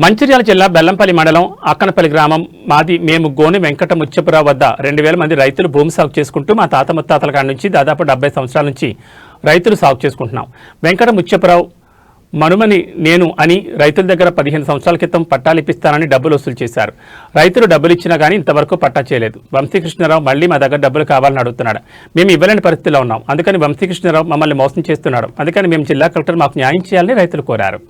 మంచిర్యాల జిల్లా బెల్లంపల్లి మండలం అక్కనపల్లి గ్రామం మాది. మేము గోని వెంకట ముత్యపురావు వద్ద 2000 మంది రైతులు భూమి సాగు చేసుకుంటూ మా తాత ముత్తాతల కాడి నుంచి దాదాపు 70 సంవత్సరాల నుంచి రైతులు సాగు చేసుకుంటున్నాం. వెంకట ముత్యపురావు మనుమని నేను అని రైతుల దగ్గర 15 సంవత్సరాల క్రితం పట్టాలిప్పిస్తానని డబ్బులు వసూలు చేశారు. రైతులు డబ్బులు ఇచ్చినా కానీ ఇంతవరకు పట్టా చేయలేదు. వంశీకృష్ణారావు మళ్ళీ మా దగ్గర డబ్బులు కావాలని అడుగుతున్నాడు. మేము ఇవ్వలేని పరిస్థితిలో ఉన్నాం. అందుకని వంశీకృష్ణారావు మమ్మల్ని మోసం చేస్తున్నాడు. అందుకని మేము జిల్లా కలెక్టర్ మాకు న్యాయం చేయాలని రైతులు కోరారు.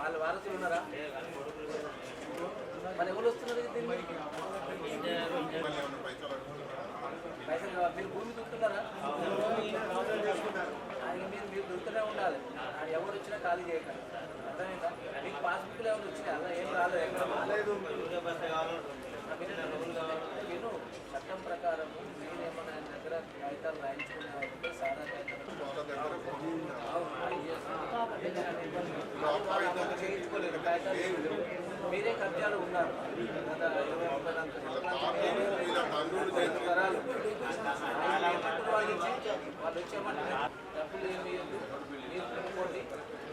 వాళ్ళ వారసులు ఉన్నారా? మరి ఎవరు వస్తున్నారు? పైసలు మీరు భూమి దుక్కుతున్నారా? మీరు దుక్కుతూనే ఉండాలి. ఎవరు వచ్చినా ఖాళీ చేయకండి. అర్థమైందా? మీకు పాస్బుక్లు ఎవరు వచ్చినాయి? అలా ఏం రాలేదు. ఎక్కడ రాలేదు. నేను చట్టం ప్రకారం మీరేమన్నా దగ్గర కాగితాలు రాయించుకునే సారా చేయించుకోలేదు. కాగితాలు మీరే కబ్జాలు ఉన్నారు. గత 20-30 తరాలు వాళ్ళు వచ్చేమంటే డబ్బులు ఏమి మీరు పెట్టుకోండి.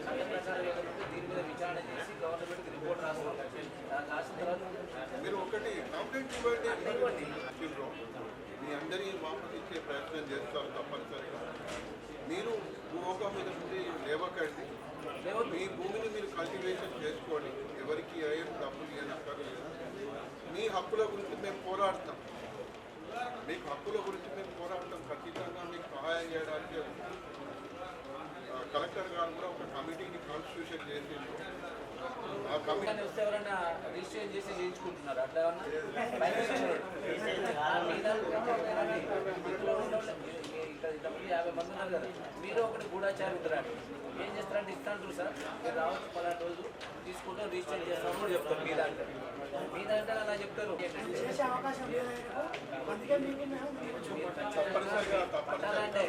చట్ట ప్రకారం ఏదంటే దీని మీద విచారణ చేసి గవర్నమెంట్కి రిపోర్ట్ రాస్తాం. నాకు రాసిన తర్వాత మీరు ఒకటి కంప్లైంట్ ఇవ్వండి. మీ అందరి వాపసు ఇచ్చే ప్రయత్నం చేస్తారు తప్పనిసరిగా. మీరు భూముగా మీద నుండి లేవకండి. మీ భూమిని మీరు కల్టివేషన్ చేసుకోండి. ఎవరికి ఏం డబ్బులు ఇవ్వనక్కర్లేదు. మీ హక్కుల గురించి మేము పోరాడతాం. మీకు హక్కుల గురించి మేము పోరాడతాం. ఖచ్చితంగా మీకు సహాయం చేయడానికి కలెక్టర్ గారు కూడా ఒక కమిటీని కాన్స్టిట్యూషన్ చేసిండు. ఆ కమిటీ వస్తే ఎవరైనా రిజిస్ట్రేషన్ చేసి చేయించుకుంటున్నారు. అట్లా ఏమన్నా 50 మంది ఉన్నారు కదా, మీరు ఒకటి గూఢాచారి ఉంటారు. ఏం చేస్తారంటే ఇస్తాంటారు సార్, మీరు రావచ్చు 10 రోజు తీసుకుంటాం, రిజిస్టర్ చేస్తాం కూడా చెప్తారు. మీ దాంట్లో అలా చెప్తారు. పట్టాలంటే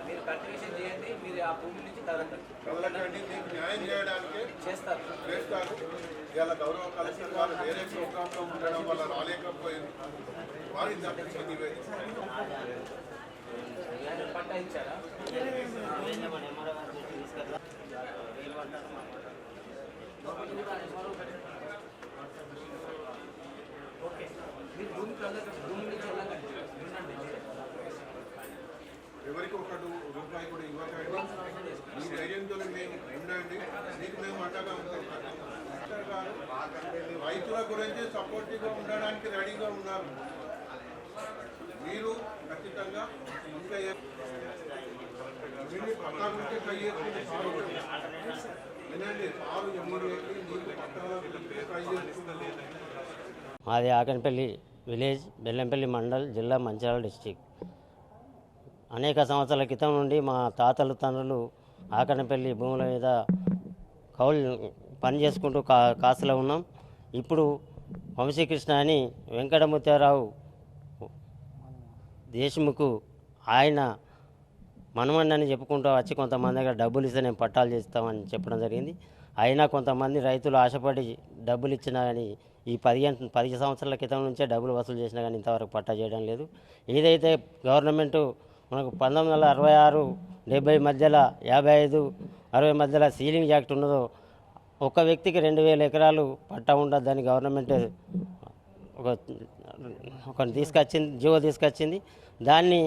మీరు కల్టివేషన్ చేయండి. మీరు ఆ భూమి నుంచి కదలకండి. మీకు న్యాయం చేయడానికి చేస్తారు. ఇలా గౌరవ కలెక్టర్ గారు వేరే ప్రోగ్రాంలో ఉండడం వల్ల రాలేకపోయింది. వారి పట్టా ఇచ్చారా? ఓకే, మీరు భూమి నుంచి వెళ్ళకండి. ఎవరికి ఒక రూపాయి కూడా ఇవ్వకండి. మీ ధైర్యంతో మేము ఉండండి. మీకు మేము అండగా ఉంటాం. కలెక్టర్ గారు రైతుల గురించి సపోర్టివ్గా ఉండడానికి రెడీగా ఉన్నారు. మీరు ఖచ్చితంగా ఇంకా పట్టా గురించి ట్రై చేస్తుంది. సారు వినండి, సారు ఎమ్మడేసి నీకు పట్టాల గురించి ట్రై చేస్తుంది. మాది ఆకనపల్లి విలేజ్, బెల్లంపల్లి మండల్, జిల్లా మంచిర్యాల డిస్టిక్. అనేక సంవత్సరాల క్రితం నుండి మా తాతలు తండ్రులు ఆకనపల్లి భూముల మీద కౌలు పని చేసుకుంటూ కాసులో ఉన్నాం. ఇప్పుడు వంశీకృష్ణ అని వెంకటముత్యారావు దేశముఖ్ ఆయన మనమని అని చెప్పుకుంటూ వచ్చి కొంతమంది దగ్గర డబ్బులు ఇస్తే నేను పట్టాలు చేస్తామని చెప్పడం జరిగింది. అయినా కొంతమంది రైతులు ఆశపడి డబ్బులు ఇచ్చినా కానీ ఈ 10 సంవత్సరాల క్రితం నుంచే డబ్బులు వసూలు చేసినా కానీ ఇంతవరకు పట్టా చేయడం లేదు. ఏదైతే గవర్నమెంటు మనకు 1966, 70 మధ్యలో 55, 60 మధ్యలో సీలింగ్ యాక్ట్ ఉన్నదో ఒక వ్యక్తికి 2000 ఎకరాలు పట్టా ఉండద్దని గవర్నమెంట్ ఒక తీసుకొచ్చింది, జీవో తీసుకొచ్చింది. దాన్ని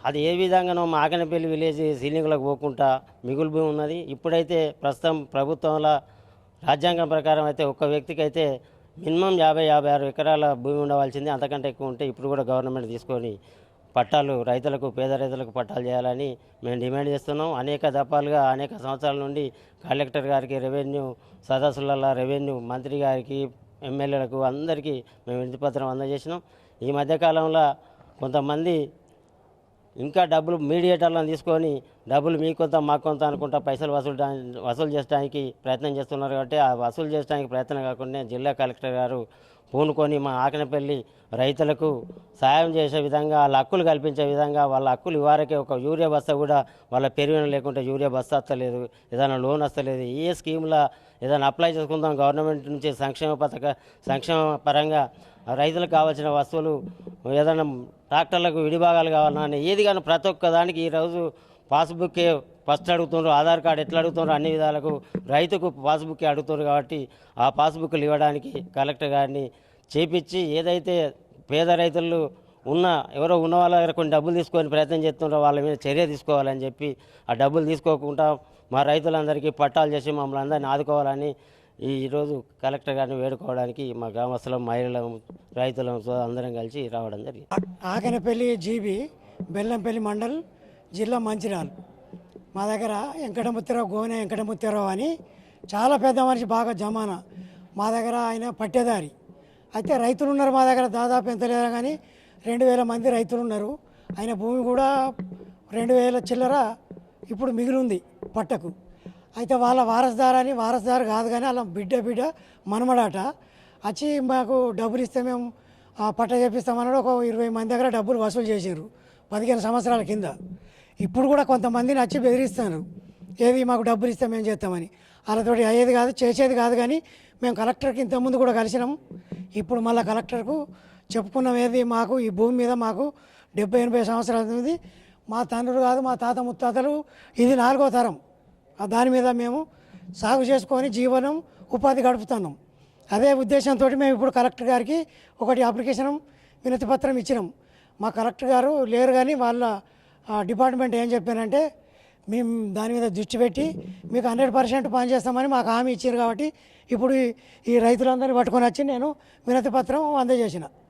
అది ఏ విధంగానో మా ఆకనపల్లి విలేజ్ సీలింగ్లకు పోకుండా మిగులు భూమి ఉన్నది. ఇప్పుడైతే ప్రస్తుతం ప్రభుత్వంలో రాజ్యాంగం ప్రకారం అయితే ఒక్క వ్యక్తికి అయితే మినిమం 50-56 ఎకరాల భూమి ఉండవలసింది. అంతకంటే ఎక్కువ ఉంటే ఇప్పుడు కూడా గవర్నమెంట్ తీసుకొని పట్టాలు రైతులకు, పేద రైతులకు పట్టాలు చేయాలని మేము డిమాండ్ చేస్తున్నాం. అనేక దఫాలుగా అనేక సంవత్సరాల నుండి కలెక్టర్ గారికి, రెవెన్యూ సదస్సులలో రెవెన్యూ మంత్రి గారికి, ఎమ్మెల్యేలకు అందరికీ మేము వినతిపత్రం అందజేసినాం. ఈ మధ్యకాలంలో కొంతమంది ఇంకా డబ్బులు మీడియేటర్లను తీసుకొని డబ్బులు మీ కొంత మా కొంత అనుకుంటా పైసలు వసూలు చేయడానికి ప్రయత్నం చేస్తున్నారు. కాబట్టి ఆ వసూలు చేయడానికి ప్రయత్నం కాకుండా జిల్లా కలెక్టర్ గారు పూనుకొని మా ఆకనపల్లి రైతులకు సాయం చేసే విధంగా వాళ్ళ హక్కులు కల్పించే విధంగా వాళ్ళ హక్కులు ఇవరకే ఒక యూరియా బస్తా కూడా వాళ్ళ పెరిగిన లేకుంటే యూరియా బస్తా వస్తలేదు, ఏదైనా లోన్ వస్తలేదు. ఏ స్కీమ్లో ఏదైనా అప్లై చేసుకుందాం గవర్నమెంట్ నుంచి సంక్షేమ పరంగా రైతులకు కావాల్సిన వస్తువులు ఏదైనా ట్రాక్టర్లకు విడిభాగాలు కావాలన్నా ఏది కానీ ప్రతి ఒక్క దానికి ఈరోజు పాస్బుక్కే ఫస్ట్ అడుగుతున్నారు. ఆధార్ కార్డు ఎట్లా అడుగుతున్నారు అన్ని విధాలకు రైతుకు పాస్బుక్కే అడుగుతున్నారు. కాబట్టి ఆ పాస్బుక్లు ఇవ్వడానికి కలెక్టర్ గారిని చేపించి ఏదైతే పేద రైతులు ఎవరో ఉన్న వాళ్ళ దగ్గర కొన్ని డబ్బులు తీసుకొని ప్రయత్నం చేస్తున్నారో వాళ్ళ మీద చర్య తీసుకోవాలని చెప్పి ఆ డబ్బులు తీసుకోకుండా మా రైతులందరికీ పట్టాలు చేసి మమ్మల్ని అందరినీ ఆదుకోవాలని ఈరోజు కలెక్టర్ గారిని వేడుకోవడానికి మా గ్రామస్తులం మహిళలం రైతులం అందరం కలిసి రావడం జరిగింది. ఆకనపల్లి జీబీ బెల్లంపల్లి మండల్ జిల్లా మంచిర్యాల. మా దగ్గర వెంకటముత్తిరావు గోనె వెంకటముత్తిరావు అని చాలా పెద్ద మనిషి, బాగా జమానా. మా దగ్గర ఆయన పట్టేదారి. అయితే రైతులు ఉన్నారు మా దగ్గర, దాదాపు ఎంత లేదా కానీ 2000 మంది రైతులు ఉన్నారు. ఆయన భూమి కూడా 2000 చిల్లర ఇప్పుడు మిగిలి ఉంది పట్టకు. అయితే వాళ్ళ వారసుదారు కాదు కానీ వాళ్ళ బిడ్డ మనమడాట వచ్చి మాకు డబ్బులు ఇస్తే మేము పట్ట చేపిస్తామన్నాడు. ఒక 20 మంది దగ్గర డబ్బులు వసూలు చేసారు 15 సంవత్సరాల కింద. ఇప్పుడు కూడా కొంతమందిని వచ్చి బెదిరిస్తాను, ఏది మాకు డబ్బులు ఇస్తే మేము చేస్తామని. వాళ్ళతోటి అయ్యేది కాదు, చేసేది కాదు. కానీ మేము కలెక్టర్కి ఇంతకుముందు కూడా కలిసినాం. ఇప్పుడు మళ్ళీ కలెక్టర్కు చెప్పుకున్నాం, ఏది మాకు ఈ భూమి మీద మాకు 70-80 సంవత్సరాల ఉంది. మా తండ్రులు కాదు, మా తాత ముత్తాతలు, ఇది 4వ తరం. దాని మీద మేము సాగు చేసుకొని జీవనం ఉపాధి గడుపుతున్నాం. అదే ఉద్దేశంతో మేము ఇప్పుడు కలెక్టర్ గారికి ఒకటి అప్లికేషన్ వినతి పత్రం ఇచ్చినాం. మా కలెక్టర్ గారు లేరు కానీ వాళ్ళ డిపార్ట్మెంట్ ఏం చెప్పానంటే, మేము దాని మీద దృష్టి పెట్టి మీకు 100% పనిచేస్తామని మాకు హామీ ఇచ్చారు. కాబట్టి ఇప్పుడు ఈ రైతులందరినీ పట్టుకొని వచ్చి నేను వినతి పత్రం అందజేసిన.